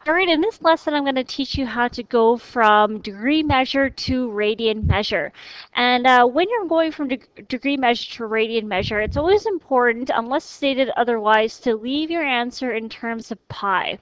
All right, in this lesson, I'm going to teach you how to go from degree measure to radian measure. And when you're going from degree measure to radian measure, it's always important, unless stated otherwise, to leave your answer in terms of pi.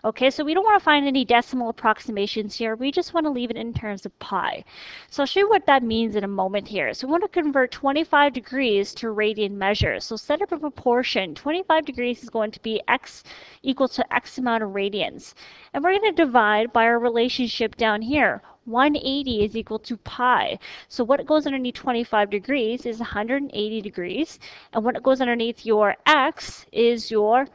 Okay, so we don't want to find any decimal approximations here. We just want to leave it in terms of pi. So I'll show you what that means in a moment here. So we want to convert 25 degrees to radian measure. So set up a proportion. 25 degrees is going to be x equal to x amount of radians. And we're going to divide by our relationship down here. 180 is equal to pi. So what goes underneath 25 degrees is 180 degrees. And what goes underneath your x is your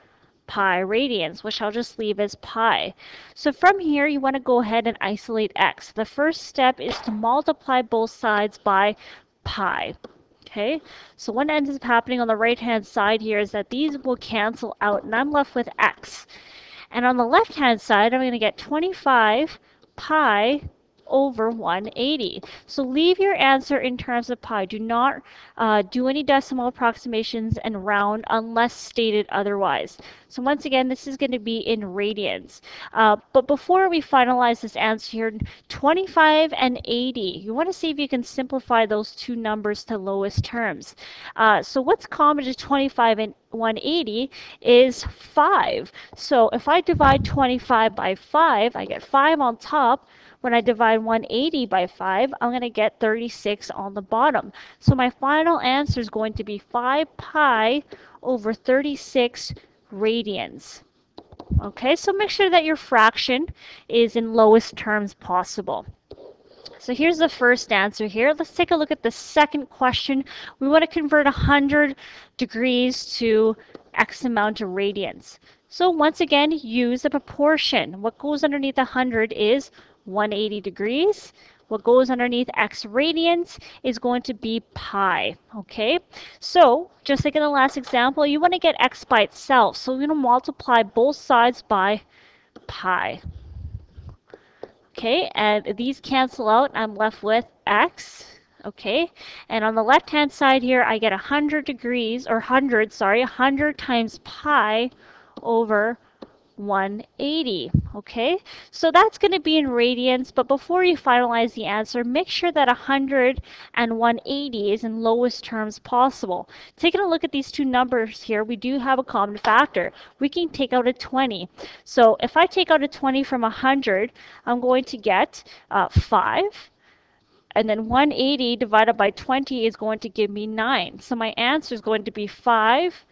pi radians, which I'll just leave as pi. So from here, you want to go ahead and isolate x. The first step is to multiply both sides by pi. Okay, so what ends up happening on the right-hand side here is that these will cancel out, and I'm left with x. And on the left-hand side, I'm going to get 25 pi over 180. So leave your answer in terms of pi. Do not do any decimal approximations and round unless stated otherwise. So once again, this is going to be in radians. But before we finalize this answer here, 25 and 80, you want to see if you can simplify those two numbers to lowest terms. So what's common to 25 and 180 is 5. So if I divide 25 by 5, I get 5 on top. When I divide 180 by 5, I'm going to get 36 on the bottom. So my final answer is going to be 5 pi over 36 radians. Okay, so make sure that your fraction is in lowest terms possible. So here's the first answer here. Let's take a look at the second question. We want to convert 100 degrees to x amount of radians. So once again, use a proportion. What goes underneath 100 is 180 degrees. What goes underneath x radians is going to be pi, okay? So just like in the last example, you want to get x by itself. So we're going to multiply both sides by pi. Okay, and these cancel out. I'm left with x. Okay, and on the left-hand side here, I get 100 degrees, or 100, sorry, 100 times pi over 180. Okay, so that's going to be in radians, but before you finalize the answer, make sure that 100 and 180 is in lowest terms possible. Taking a look at these two numbers here, we do have a common factor. We can take out a 20. So if I take out a 20 from 100, I'm going to get 5. And then 180 divided by 20 is going to give me 9. So my answer is going to be 5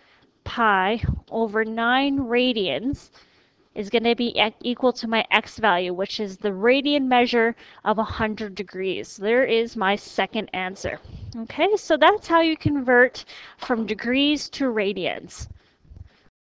pi over 9 radians is going to be equal to my x value, which is the radian measure of 100 degrees. There is my second answer. Okay, so that's how you convert from degrees to radians.